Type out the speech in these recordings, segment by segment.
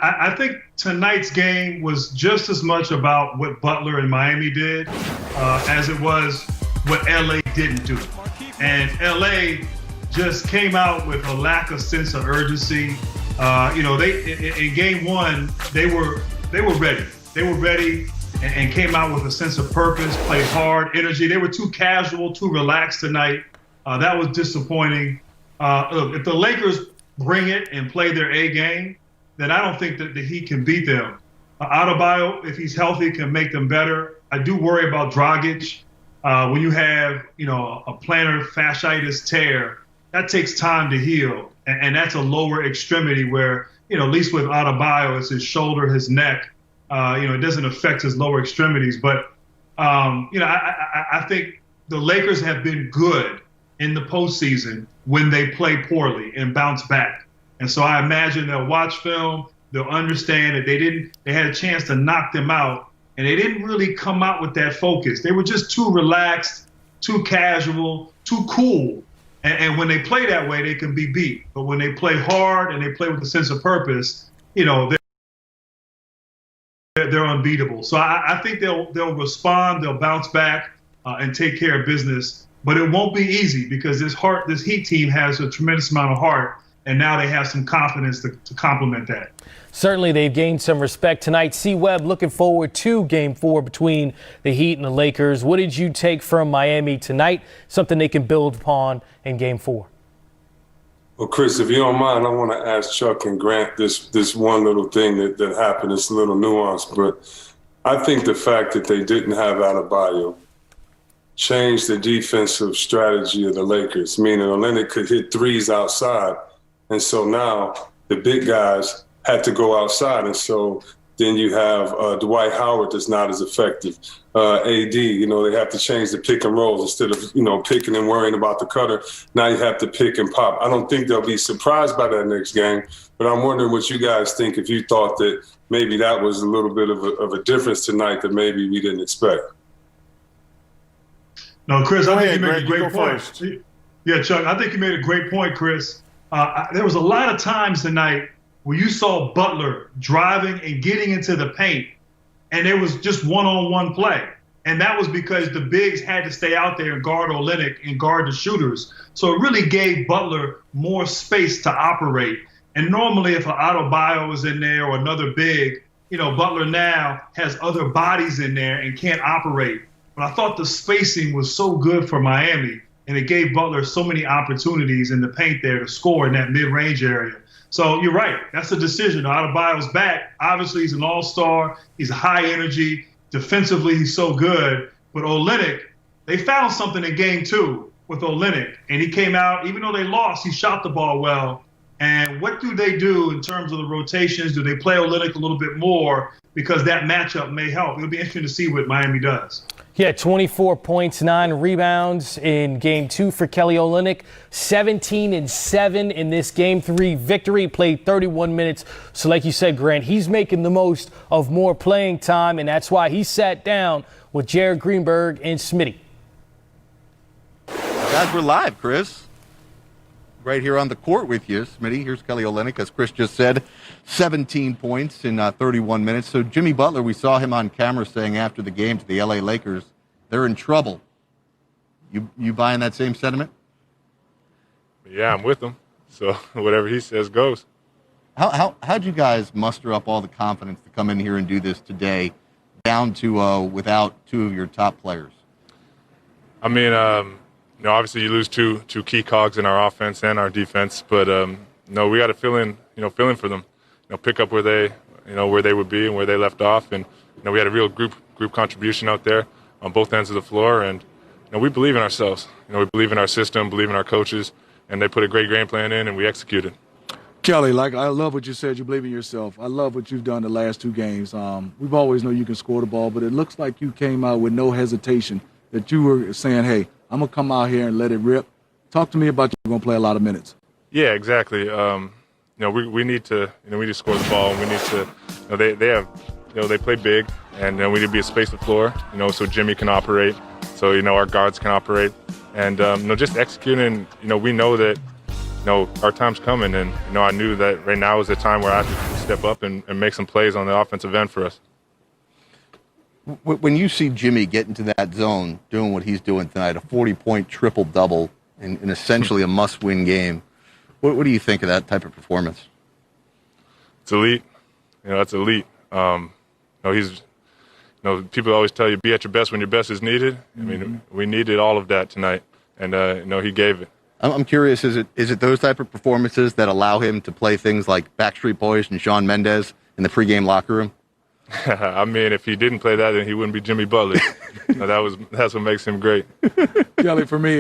I think tonight's game was just as much about what Butler and Miami did as it was what LA didn't do. And LA just came out with a lack of sense of urgency. In game one, they were ready. They were ready and came out with a sense of purpose, played hard, energy. They were too casual, too relaxed tonight. That was disappointing. Look, if the Lakers bring it and play their A game, then I don't think that the Heat can beat them. Adebayo, if he's healthy, can make them better. I do worry about Dragic. When you have, a plantar fasciitis tear, that takes time to heal. And that's a lower extremity where, at least with Adebayo, it's his shoulder, his neck. It doesn't affect his lower extremities. But, I think the Lakers have been good in the postseason when they play poorly and bounce back. And so I imagine they'll watch film, they'll understand that they had a chance to knock them out, and they didn't really come out with that focus. They were just too relaxed, too casual, too cool. And when they play that way, they can be beat. But when they play hard and they play with a sense of purpose, they're unbeatable. So I think they'll respond, they'll bounce back and take care of business. But it won't be easy because this Heat team has a tremendous amount of heart. And now they have some confidence to complement that. Certainly they've gained some respect tonight. C. Webb, looking forward to Game 4 between the Heat and the Lakers. What did you take from Miami tonight? Something they can build upon in Game 4. Well, Chris, if you don't mind, I want to ask Chuck and Grant this one little thing that happened, this little nuance. But I think the fact that they didn't have Adebayo changed the defensive strategy of the Lakers, meaning Olynyk could hit threes outside. And so now the big guys had to go outside. And so then you have Dwight Howard that's not as effective. AD, they have to change the pick and rolls instead of, picking and worrying about the cutter. Now you have to pick and pop. I don't think they'll be surprised by that next game, but I'm wondering what you guys think if you thought that maybe that was a little bit of a difference tonight that maybe we didn't expect. No, Chris, I think you made a great point. Yeah, Chuck, I think you made a great point, Chris. There was a lot of times tonight where you saw Butler driving and getting into the paint, and there was just one-on-one play. And that was because the bigs had to stay out there and guard Olynyk and guard the shooters. So it really gave Butler more space to operate. And normally if an Adebayo was in there or another big, Butler now has other bodies in there and can't operate. But I thought the spacing was so good for Miami. And it gave Butler so many opportunities in the paint there to score in that mid-range area. So you're right. That's a decision. Adebayo's back. Obviously, he's an all-star. He's high energy. Defensively, he's so good. But Olynyk, they found something in game 2 with Olynyk. And he came out, even though they lost, he shot the ball well. And what do they do in terms of the rotations? Do they play Olynyk a little bit more? Because that matchup may help. It'll be interesting to see what Miami does. Yeah, 24 points, 9 rebounds in Game 2 for Kelly Olynyk. 17-7 in this Game 3 victory. Played 31 minutes. So like you said, Grant, he's making the most of more playing time, and that's why he sat down with Jared Greenberg and Smitty. Guys, we're live, Chris. Right here on the court with you, Smitty. Here's Kelly Olynyk, as Chris just said, 17 points in 31 minutes. So Jimmy Butler, we saw him on camera saying after the game to the LA Lakers, they're in trouble. You buying that same sentiment? Yeah, I'm with him. So whatever he says goes. How'd you guys muster up all the confidence to come in here and do this today, down to without 2 of your top players? I mean, obviously you lose two key cogs in our offense and our defense, but we got to fill in for them. Pick up where they would be and where they left off, and we had a real group contribution out there on both ends of the floor, and we believe in ourselves. We believe in our system, believe in our coaches, and they put a great game plan in, and we executed. Kelly, I love what you said. You believe in yourself. I love what you've done the last 2 games. We've always known you can score the ball, but it looks like you came out with no hesitation, that you were saying, hey, I'm going to come out here and let it rip. Talk to me about you're going to play a lot of minutes. Yeah, exactly. We need to score the ball. And we need to, they have, they play big, and we need to be a space the floor, so Jimmy can operate, so, our guards can operate. And, just executing, we know that, our time's coming. And, I knew that right now is the time where I have to step up and make some plays on the offensive end for us. When you see Jimmy get into that zone, doing what he's doing tonight, a 40-point triple-double in essentially a must-win game, what do you think of that type of performance? It's elite. That's elite. People always tell you, be at your best when your best is needed. I mean, we needed all of that tonight, and he gave it. I'm curious, is it those type of performances that allow him to play things like Backstreet Boys and Shawn Mendes in the pregame locker room? I mean, if he didn't play that, then he wouldn't be Jimmy Butler. That's what makes him great. Kelly, for me,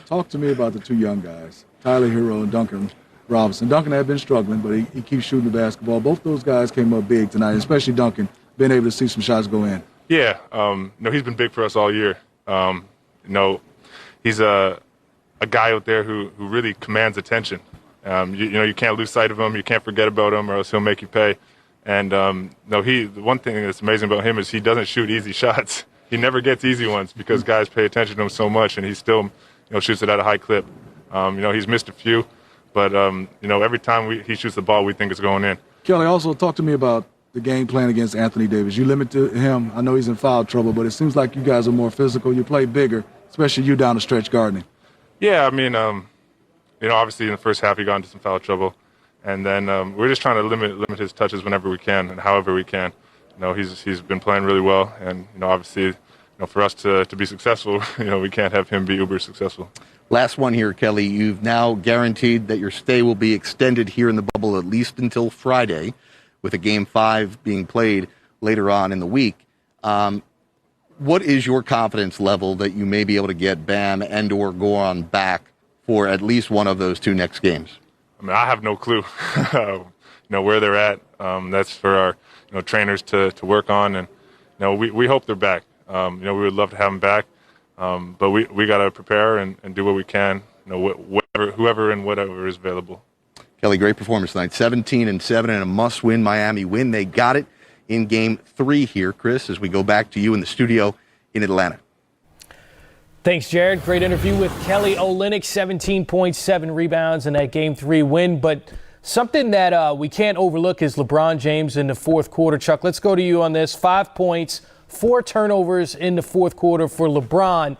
talk to me about the two young guys, Tyler Hero and Duncan Robinson. Duncan had been struggling, but he keeps shooting the basketball. Both those guys came up big tonight, especially Duncan, being able to see some shots go in. Yeah, he's been big for us all year. He's a guy out there who really commands attention. You can't lose sight of him. You can't forget about him, or else he'll make you pay. And the one thing that's amazing about him is he doesn't shoot easy shots. He never gets easy ones because guys pay attention to him so much, and he still shoots it at a high clip. He's missed a few, but every time he shoots the ball, we think it's going in. Kelly, also talk to me about the game plan against Anthony Davis. You limited him. I know he's in foul trouble, but it seems like you guys are more physical. You play bigger, especially you down the stretch guarding. Yeah, I mean, obviously in the first half he got into some foul trouble, and then we're just trying to limit his touches whenever we can and however we can. He's been playing really well, and obviously, for us to be successful, we can't have him be uber successful. Last one here, Kelly. You've now guaranteed that your stay will be extended here in the bubble at least until Friday, with a Game 5 being played later on in the week. What is your confidence level that you may be able to get Bam and or Goran back for at least one of those two next games? I mean, I have no clue, where they're at. That's for our, trainers to work on, and we hope they're back. We would love to have them back, but we got to prepare and do what we can. Whoever and whatever is available. Kelly, great performance tonight. 17-7 and a must-win Miami win. They got it in Game 3 here, Chris, as we go back to you in the studio in Atlanta. Thanks, Jared. Great interview with Kelly Olynyk. 17.7 rebounds in that Game 3 win. But something that we can't overlook is LeBron James in the fourth quarter. Chuck, let's go to you on this. 5 points, 4 turnovers in the fourth quarter for LeBron.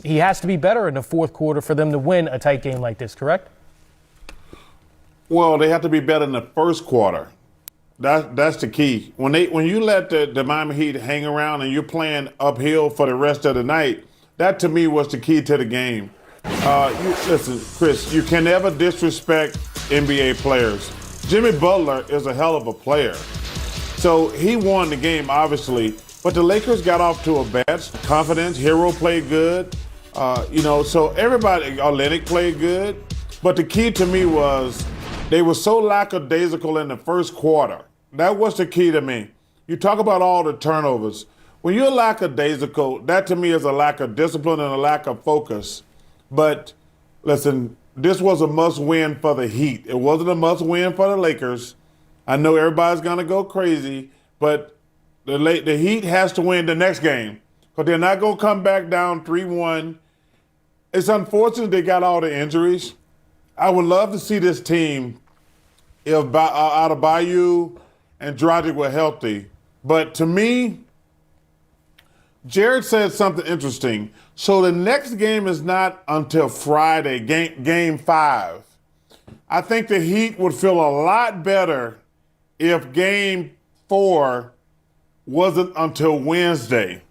He has to be better in the fourth quarter for them to win a tight game like this, correct? Well, they have to be better in the first quarter. That's the key. When you let the Miami Heat hang around and you're playing uphill for the rest of the night, that to me was the key to the game. Listen, Chris, you can never disrespect NBA players. Jimmy Butler is a hell of a player. So he won the game, obviously, but the Lakers got off to a bad confidence. Hero played good. So everybody, Olynyk played good. But the key to me was they were so lackadaisical in the first quarter. That was the key to me. You talk about all the turnovers. When you're lackadaisical, that to me is a lack of discipline and a lack of focus. But listen, this was a must-win for the Heat. It wasn't a must-win for the Lakers. I know everybody's going to go crazy, but the Heat has to win the next game because they're not going to come back down 3-1. It's unfortunate they got all the injuries. I would love to see this team if Adebayo and Dragic were healthy. But to me, Jared said something interesting. So the next game is not until Friday, game 5. I think the Heat would feel a lot better if game 4 wasn't until Wednesday.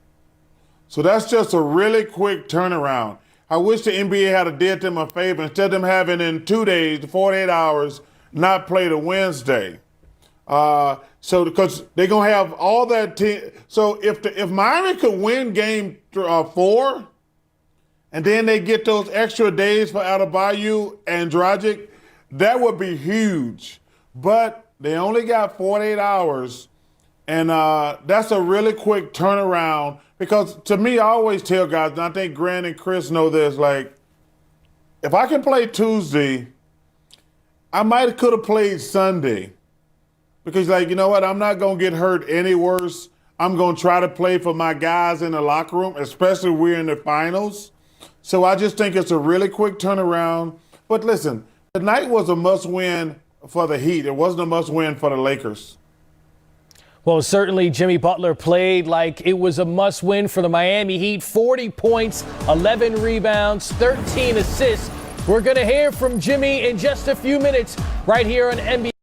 So that's just a really quick turnaround. I wish the NBA had did them a favor. Instead of them having in 2 days, 48 hours, not play the Wednesday. Because they're going to have all that team. So if Miami could win game 4, and then they get those extra days for Adebayo and Dragic, that would be huge. But they only got 48 hours, and that's a really quick turnaround. Because to me, I always tell guys, and I think Grant and Chris know this, like, if I can play Tuesday, I could have played Sunday. Because, like, you know what? I'm not going to get hurt any worse. I'm going to try to play for my guys in the locker room, especially we're in the finals. So I just think it's a really quick turnaround. But listen, tonight was a must-win for the Heat. It wasn't a must-win for the Lakers. Well, certainly Jimmy Butler played like it was a must-win for the Miami Heat. 40 points, 11 rebounds, 13 assists. We're going to hear from Jimmy in just a few minutes right here on NBA.